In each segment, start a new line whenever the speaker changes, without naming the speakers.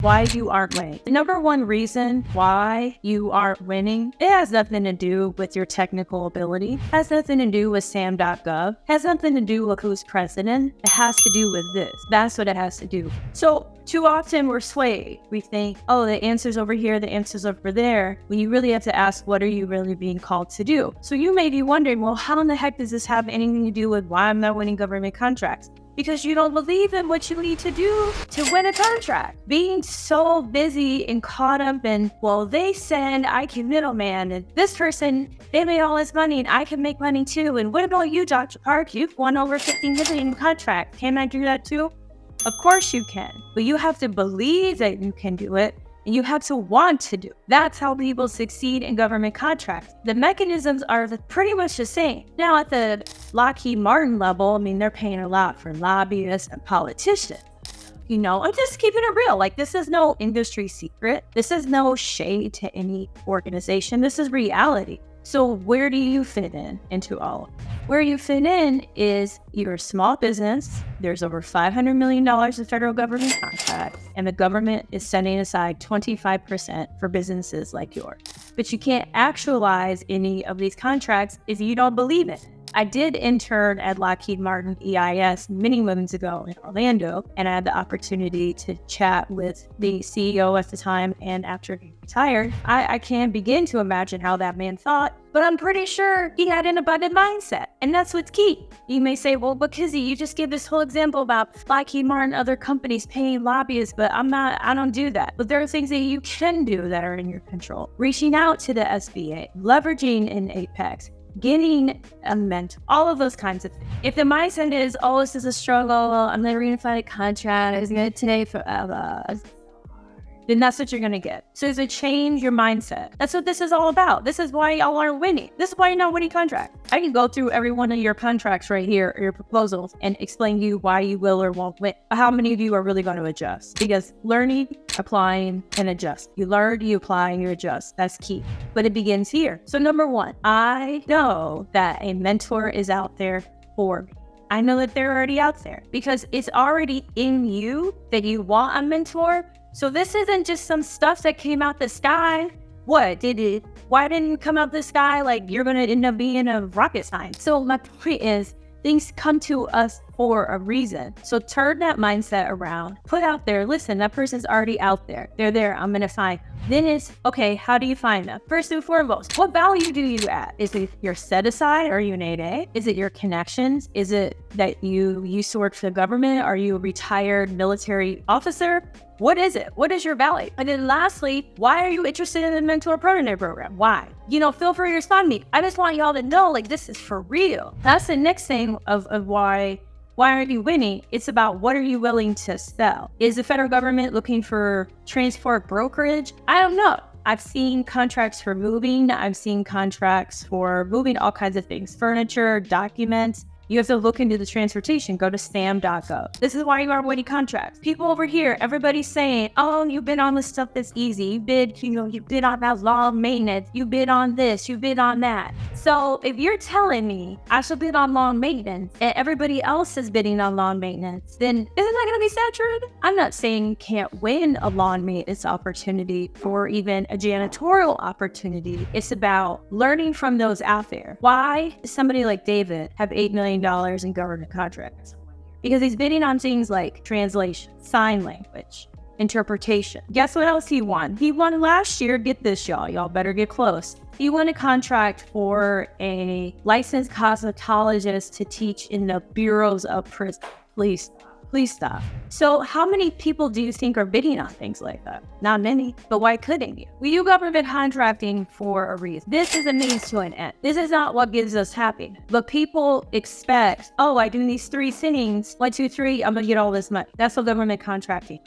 why you aren't winning. The number one reason why you aren't winning, it has nothing to do with your technical ability, it has nothing to do with Sam.Gov, it has nothing to do with who's president, it has to do with this. That's what it has to do. So too often we're swayed. We think, oh, the answer's over here, the answer's over there, when you really have to ask, what are you really being called to do? So you may be wondering, well, how in the heck does this have anything to do with why I'm not winning government contracts? Because you don't believe in what you need to do to win a contract. Being so busy and caught up in, well, they said I can middleman, and this person, they made all this money and I can make money too. And what about you, Dr. Park? You've won over 15 million contracts. Can I do that too? Of course you can, but you have to believe that you can do it. And you have to want to do. That's how people succeed in government contracts. The mechanisms are pretty much the same. Now at the Lockheed Martin level, I mean, they're paying a lot for lobbyists and politicians. You know, I'm just keeping it real. Like, this is no industry secret. This is no shade to any organization. This is reality. So where do you fit into all of it? Where you fit in is you're a small business. There's over $500 million in federal government contracts, and the government is setting aside 25% for businesses like yours. But you can't actualize any of these contracts if you don't believe in it. I did intern at Lockheed Martin EIS many months ago in Orlando, and I had the opportunity to chat with the CEO at the time, and after he retired, I can't begin to imagine how that man thought, but I'm pretty sure he had an abundant mindset, and that's what's key. You may say, well, but Kizzy, you just gave this whole example about Lockheed Martin, other companies paying lobbyists, but I don't do that. But there are things that you can do that are in your control. Reaching out to the SBA, leveraging an Apex, getting a mentor, all of those kinds of things. If the mindset is, oh, this is a struggle, I'm never going to find a contract, it's going to today forever, then that's what you're going to get. So it's to change your mindset. That's what this is all about. This is why y'all aren't winning. This is why you're not winning contracts. I can go through every one of your contracts right here, or your proposals, and explain to you why you will or won't win. How many of you are really going to adjust? Because learning, applying, and adjust. You learn, you apply, and you adjust. That's key. But it begins here. So number one, I know that a mentor is out there for me. I know that they're already out there because it's already in you that you want a mentor. So this isn't just some stuff that came out the sky. Why didn't it come out the sky? Like, you're going to end up being a rocket scientist. So my point is, things come to us for a reason. So turn that mindset around, put out there, listen, that person's already out there. They're there, I'm going to find. Then it's, okay, how do you find them? First and foremost, what value do you add? Is it your set aside? Are you an 8A? Is it your connections? Is it that you used to work for the government? Are you a retired military officer? What is it? What is your value? And then lastly, why are you interested in the mentor partner program? Why? Feel free to respond to me. I just want y'all to know, like, this is for real. That's the next thing of why aren't you winning? It's about, what are you willing to sell? Is the federal government looking for transport brokerage? I don't know. I've seen contracts for moving. I've seen contracts for moving all kinds of things, furniture, documents. You have to look into the transportation. Go to Sam.Gov. This is why you aren't winning contracts. People over here, everybody's saying, oh, you bid on the stuff that's easy. You bid on that long maintenance. You bid on this, you bid on that. So if you're telling me I should bid on long maintenance and everybody else is bidding on long maintenance, then isn't that going to be saturated? I'm not saying you can't win a long maintenance opportunity or even a janitorial opportunity. It's about learning from those out there. Why does somebody like David have $8 million in government contracts? Because he's bidding on things like translation, sign language, interpretation. Guess what else he won? He won last year, get this, y'all better get close. He won a contract for a licensed cosmetologist to teach in the bureaus of prison. Please stop. So how many people do you think are bidding on things like that? Not many, but why couldn't you? We do government contracting for a reason. This is a means to an end. This is not what gives us happiness. But people expect, oh, I do these 3 things, 1, 2, 3, I'm gonna get all this money. That's what government contracting.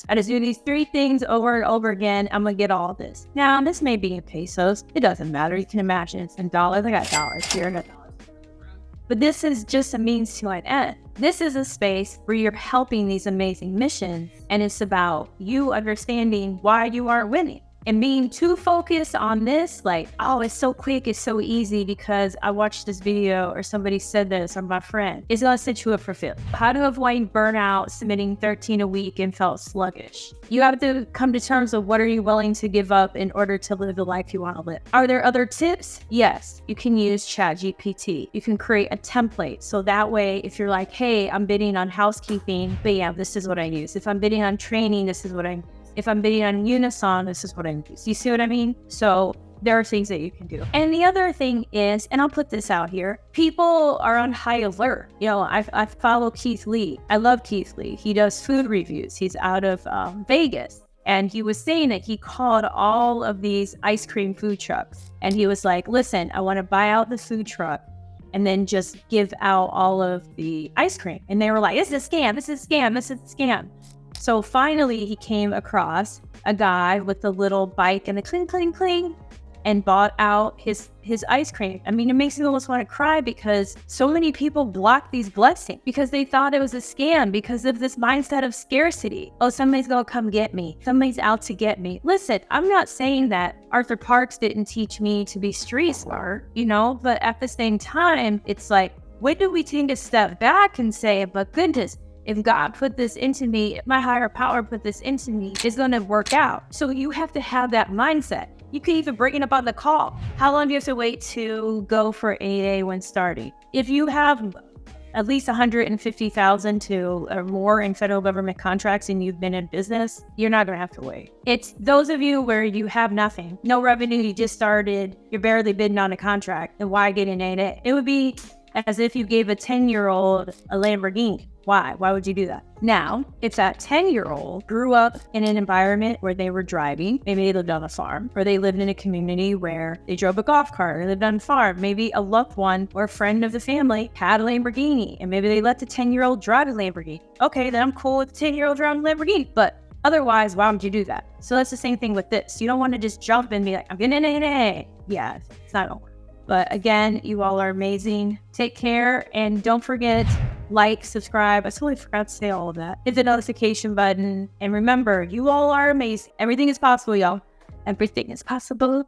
I just do these 3 things over and over again, I'm gonna get all this. Now, this may be in pesos. It doesn't matter. You can imagine it's in dollars. I got dollars here. But this is just a means to an end. This is a space where you're helping these amazing missions, and it's about you understanding why you aren't winning. And being too focused on this, like, oh, it's so quick, it's so easy because I watched this video or somebody said this or my friend, is gonna set you up for failure. How to avoid burnout, submitting 13 a week and felt sluggish. You have to come to terms with what are you willing to give up in order to live the life you want to live. Are there other tips? Yes, you can use ChatGPT. You can create a template. So that way, if you're like, hey, I'm bidding on housekeeping, bam, this is what I use. If I'm bidding on training, this is what I use. If I'm bidding on Unison, this is what I use. You see what I mean? So there are things that you can do. And the other thing is, and I'll put this out here, people are on high alert. You know, I follow Keith Lee. I love Keith Lee. He does food reviews. He's out of Vegas. And he was saying that he called all of these ice cream food trucks. And he was like, listen, I want to buy out the food truck and then just give out all of the ice cream. And they were like, this is a scam, this is a scam, this is a scam. So finally he came across a guy with a little bike and a cling, cling, cling, and bought out his ice cream. I mean, it makes me almost want to cry because so many people blocked these blessings because they thought it was a scam because of this mindset of scarcity. Oh, somebody's gonna come get me. Somebody's out to get me. Listen, I'm not saying that Arthur Parks didn't teach me to be street smart, you know, but at the same time, it's like, when do we take a step back and say, but goodness, if God put this into me, if my higher power put this into me, it's gonna work out. So you have to have that mindset. You can even bring it up on the call. How long do you have to wait to go for 8A when starting? If you have at least 150,000 to or more in federal government contracts and you've been in business, you're not gonna have to wait. It's those of you where you have nothing, no revenue, you just started, you're barely bidding on a contract, then why get an 8A? It would be as if you gave a 10-year-old a Lamborghini. Why? Why would you do that? Now, if that 10-year-old grew up in an environment where they were driving, maybe they lived on a farm, or they lived in a community where they drove a golf cart, or lived on a farm, maybe a loved one or a friend of the family had a Lamborghini, and maybe they let the 10-year-old drive a Lamborghini. Okay, then I'm cool with the 10-year-old driving a Lamborghini, but otherwise, why would you do that? So that's the same thing with this. You don't want to just jump and be like, I'm getting an AA. Yeah, it's not gonna work. But again, you all are amazing. Take care, and don't forget, like, subscribe. I totally forgot to say all of that. Hit the notification button. And remember, you all are amazing. Everything is possible, y'all. Everything is possible.